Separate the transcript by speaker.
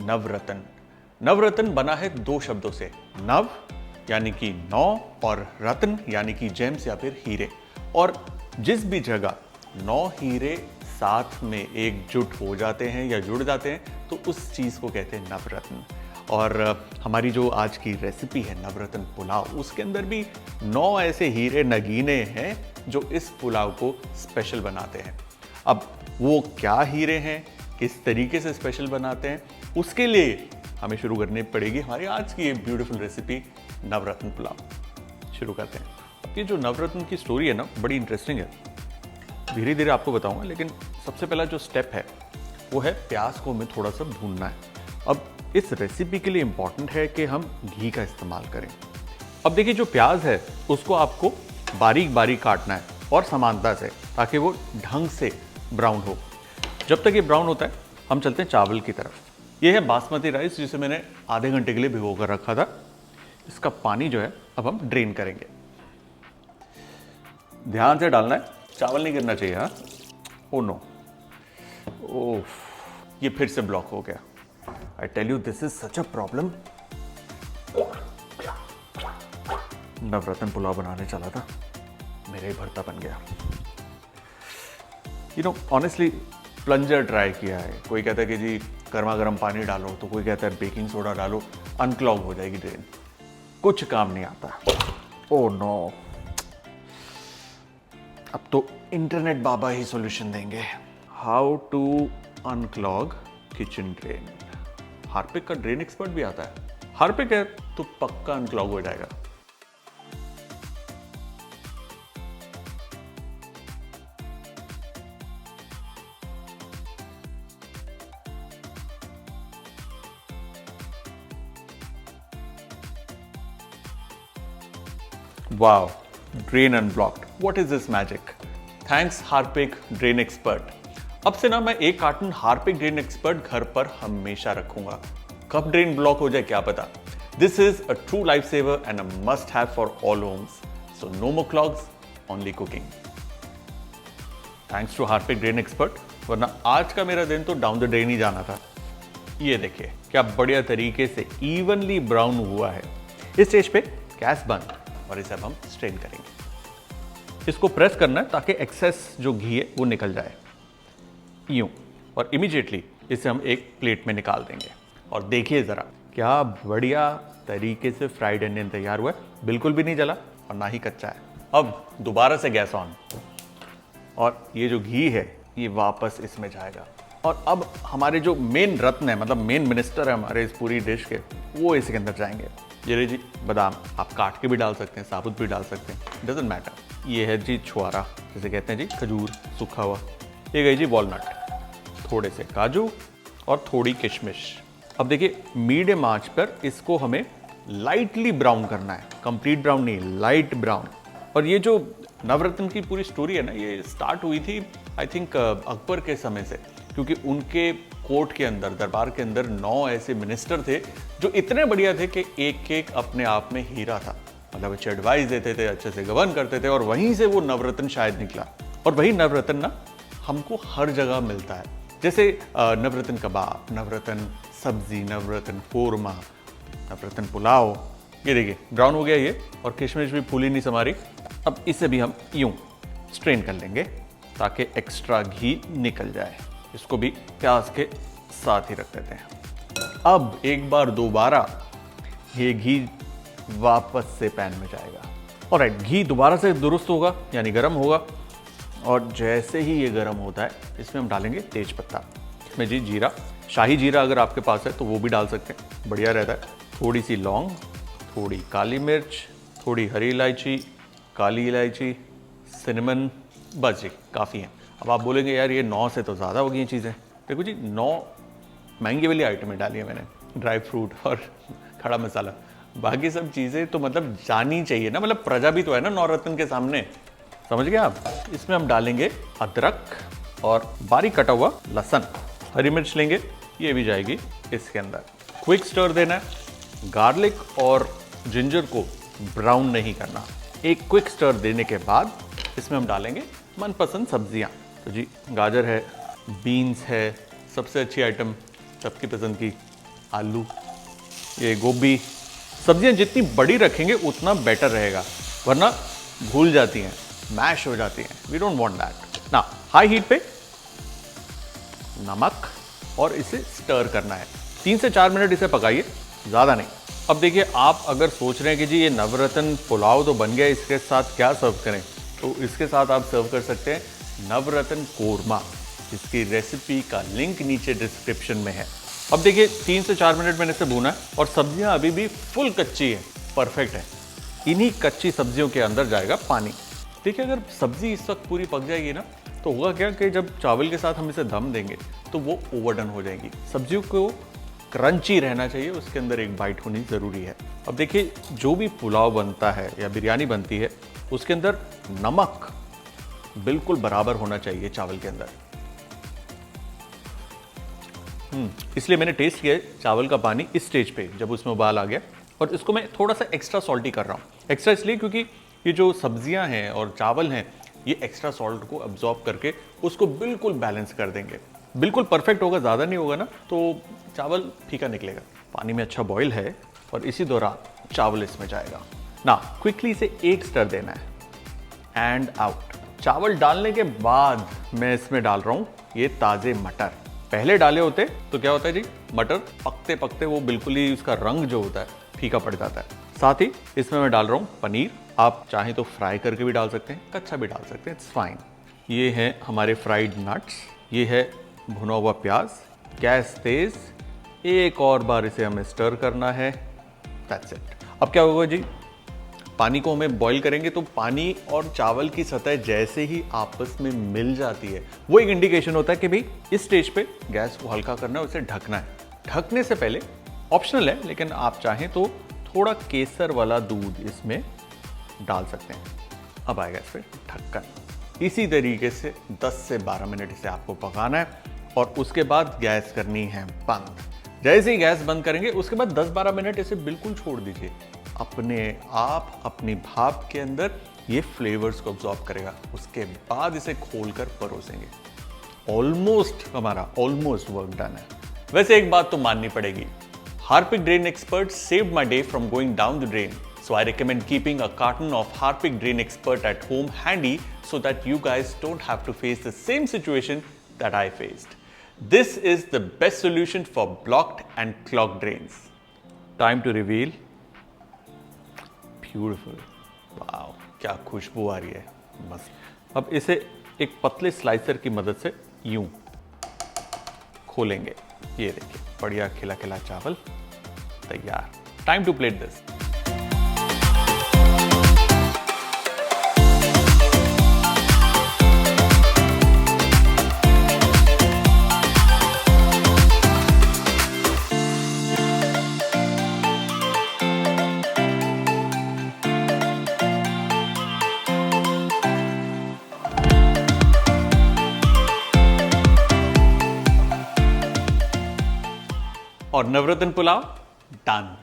Speaker 1: नवरत्न। नवरत्न बना है दो शब्दों से, नव यानी कि नौ और रत्न यानी कि जेम्स या फिर हीरे। और जिस भी जगह 9 हीरे साथ में एकजुट हो जाते हैं या जुड़ जाते हैं तो उस चीज़ को कहते हैं नवरत्न। और हमारी जो आज की रेसिपी है नवरत्न पुलाव, उसके अंदर भी 9 ऐसे हीरे नगीने हैं जो इस पुलाव को स्पेशल बनाते हैं। अब वो क्या हीरे हैं, किस तरीके से स्पेशल बनाते हैं, उसके लिए हमें शुरू करनी पड़ेगी हमारी आज की ये ब्यूटीफुल रेसिपी नवरत्न पुलाव। शुरू करते हैं। अब ये जो नवरत्न की स्टोरी है ना, बड़ी इंटरेस्टिंग है, धीरे धीरे आपको बताऊंगा। लेकिन सबसे पहला जो स्टेप है वो है प्याज को हमें थोड़ा सा भूनना है। अब इस रेसिपी के लिए इंपॉर्टेंट है कि हम घी का इस्तेमाल करें। अब देखिए, जो प्याज है उसको आपको बारीक बारीक काटना है और समानता से, ताकि वो ढंग से ब्राउन हो। जब तक ये ब्राउन होता है हम चलते हैं चावल की तरफ। ये है बासमती राइस, जिसे मैंने आधे घंटे के लिए भिगो कर रखा था। इसका पानी जो है अब हम ड्रेन करेंगे। ध्यान से डालना है, चावल नहीं गिरना चाहिए। हाँ, ओ नो, ओह, ये फिर से ब्लॉक हो गया। I tell you this is such a problem. Navratan pulao बनाने चला था, मेरा ही भरता बन गया। You know, honestly plunger try किया है। कोई कहता है कि जी गर्मा गर्म पानी डालो, तो कोई कहता है बेकिंग सोडा डालो, अनक्लॉग हो जाएगी ड्रेन। कुछ काम नहीं आता। ओह नो, अब तो इंटरनेट बाबा ही सॉल्यूशन देंगे। How to unclog kitchen drain. Harpic का ड्रेन एक्सपर्ट भी आता है। हार्पिक है तो पक्का अनक्लॉग हो जाएगा। Wow, drain unblocked. What is this magic? Thanks Harpic drain expert. अब से ना मैं एक कार्टन हार्पिक ड्रेन एक्सपर्ट घर पर हमेशा रखूंगा। कब ड्रेन ब्लॉक हो जाए क्या पता। This is a true life saver and a must have for all homes. So no more clogs, only cooking. Thanks to Harpic drain expert, वरना आज का मेरा दिन तो डाउन द ड्रेन ही जाना था। ये देखिए क्या बढ़िया तरीके से इवनली ब्राउन हुआ है। इस स्टेज पे गैस बंद और इसे अब हम स्ट्रेन करेंगे। इसको प्रेस करना है ताकि एक्सेस जो घी है वो निकल जाए, यूं। और इमीडिएटली इसे हम एक प्लेट में निकाल देंगे। और देखिए जरा क्या बढ़िया तरीके से फ्राइड अनियन तैयार हुआ है। बिल्कुल भी नहीं जला और ना ही कच्चा है। अब दोबारा से गैस ऑन, और ये जो घी है ये वापस इसमें जाएगा। और अब हमारे जो मेन रत्न है, मतलब मेन मिनिस्टर है हमारे इस पूरी डिश के, वो इसके अंदर जाएंगे। ये रही जी बादाम, आप काट के भी डाल सकते हैं, साबुत भी डाल सकते हैं, डजंट मैटर। ये है जी छुआरा, जिसे कहते हैं जी खजूर सूखा हुआ। ये गई जी वॉलनट, थोड़े से काजू और थोड़ी किशमिश। अब देखिए मीडियम आंच पर इसको हमें लाइटली ब्राउन करना है, कंप्लीट ब्राउन नहीं, लाइट ब्राउन। और ये जो नवरत्न की पूरी स्टोरी है ना, ये स्टार्ट हुई थी आई थिंक अकबर के समय से, क्योंकि उनके कोर्ट के अंदर, दरबार के अंदर 9 ऐसे मिनिस्टर थे जो इतने बढ़िया थे कि एक एक अपने आप में हीरा था। मतलब अच्छे एडवाइस देते थे, अच्छे से गवर्न करते थे, और वहीं से वो नवरत्न शायद निकला। और वही नवरत्न ना हमको हर जगह मिलता है, जैसे नवरत्न कबाब, नवरत्न सब्जी, नवरत्न कोरमा, नवरत्न पुलाव। ये देखिए ब्राउन हो गया ये, और किशमिश भी फूली नहीं समारी। अब इसे भी हम यूं स्ट्रेन कर लेंगे ताकि एक्स्ट्रा घी निकल जाए। इसको भी प्याज के साथ ही रख देते हैं। अब एक बार दोबारा ये घी वापस से पैन में जाएगा। ऑलराइट, घी दोबारा से दुरुस्त होगा यानी गर्म होगा। और जैसे ही ये गर्म होता है इसमें हम डालेंगे तेज पत्ता। इसमें जी जीरा, शाही जीरा अगर आपके पास है तो वो भी डाल सकते हैं, बढ़िया रहता है। थोड़ी सी लौंग, थोड़ी काली मिर्च, थोड़ी हरी इलायची, काली इलायची, सिनेमन, बस जी काफ़ी है। अब आप बोलेंगे यार ये 9 से तो ज़्यादा हो गई हैं चीज़ें। देखो जी 9 महंगी वाली आइटमें डाली है मैंने, ड्राई फ्रूट और खड़ा मसाला। बाकी सब चीज़ें तो मतलब जानी चाहिए ना, मतलब प्रजा भी तो है ना नवरत्न के सामने, समझ गए आप। इसमें हम डालेंगे अदरक और बारीक कटा हुआ लहसुन। हरी मिर्च लेंगे, ये भी जाएगी इसके अंदर। क्विक स्टर देना है। गार्लिक और जिंजर को ब्राउन नहीं करना। एक क्विक स्टर देने के बाद इसमें हम डालेंगे मनपसंद सब्जियां। तो जी गाजर है, बीन्स है, सबसे अच्छी आइटम सबकी पसंद की आलू, ये गोभी, सब्जियां जितनी बड़ी रखेंगे उतना बेटर रहेगा, वरना भूल जाती हैं, मैश हो जाती हैं। We don't want that. ना हाई हीट पे नमक और इसे स्टर करना है। 3 से 4 मिनट इसे पकाइए, ज़्यादा नहीं। अब देखिए, आप अगर सोच रहे हैं कि जी ये नवरत्न पुलाव तो बन गया, इसके साथ क्या सर्व करें, तो इसके साथ आप सर्व कर सकते हैं नवरत्न कोरमा। इसकी रेसिपी का लिंक नीचे डिस्क्रिप्शन में है। अब देखिए 3 से 4 मिनट मैंने इसे भूना है और सब्जियां अभी भी फुल कच्ची है, परफेक्ट है। इन्हीं कच्ची सब्जियों के अंदर जाएगा पानी। देखिए, अगर सब्जी इस वक्त पूरी पक जाएगी ना, तो होगा क्या कि जब चावल के साथ हम इसे दम देंगे तो वो ओवरडन हो जाएगी। सब्जियों को क्रंची रहना चाहिए, उसके अंदर एक बाइट होनी ज़रूरी है। अब देखिए, जो भी पुलाव बनता है या बिरयानी बनती है, उसके अंदर नमक बिल्कुल बराबर होना चाहिए चावल के अंदर। इसलिए मैंने टेस्ट किया चावल का पानी इस स्टेज पे, जब उसमें उबाल आ गया, और इसको मैं थोड़ा सा एक्स्ट्रा सॉल्टी कर रहा हूँ। एक्स्ट्रा इसलिए क्योंकि ये जो सब्जियां हैं और चावल हैं, ये एक्स्ट्रा सॉल्ट को अब्जॉर्ब करके उसको बिल्कुल बैलेंस कर देंगे। बिल्कुल परफेक्ट होगा, ज़्यादा नहीं होगा ना तो चावल फीका निकलेगा। पानी में अच्छा बॉईल है और इसी दौरान चावल इसमें जाएगा ना। क्विकली इसे एक स्टर देना है एंड आउट। चावल डालने के बाद मैं इसमें डाल रहा हूँ ये ताज़े मटर। पहले डाले होते तो क्या होता है जी, मटर पकते पकते वो बिल्कुल ही उसका रंग जो होता है फीका पड़ जाता है। साथ ही इसमें मैं डाल रहा हूँ पनीर। आप चाहें तो फ्राई करके भी डाल सकते हैं, कच्चा भी डाल सकते हैं, इट्स फाइन। ये हैं हमारे फ्राइड नट्स, ये है भुना हुआ प्याज। गैस तेज, एक और बार इसे हमें स्टर करना है, दैट्स इट। अब क्या होगा जी, पानी को हमें बॉईल करेंगे तो पानी और चावल की सतह जैसे ही आपस में मिल जाती है, वो एक इंडिकेशन होता है कि भाई इस स्टेज पे गैस को हल्का करना है, उसे ढकना है। ढकने से पहले ऑप्शनल है, लेकिन आप चाहें तो थोड़ा केसर वाला दूध इसमें डाल सकते हैं। अब आएगा इस पर ढक्कन। इसी तरीके से 10 से 12 मिनट इसे आपको पकाना है और उसके बाद गैस करनी है बंद। जैसे ही गैस बंद करेंगे उसके बाद 10-12 मिनट इसे बिल्कुल छोड़ दीजिए। अपने आप अपनी भाप के अंदर ये फ्लेवर्स को अब्सॉर्ब करेगा। उसके बाद इसे खोलकर परोसेंगे। ऑलमोस्ट वर्क डन है। वैसे एक बात तो माननी पड़ेगी, Harpic drain expert saved my day from going down the drain. So I recommend keeping a carton of Harpic drain expert at home handy so that you guys don't have to face the same situation that I faced. This is the best solution for blocked and clogged drains. Time to reveal. Beautiful. Wow, क्या खुशबू आ रही है, मस्त। अब इसे एक पतले slicer की मदद से यूं खोलेंगे। ये देखिए, बढ़िया खिला खिला चावल तैयार। Time to plate this. और नवरत्न पुलाव डन।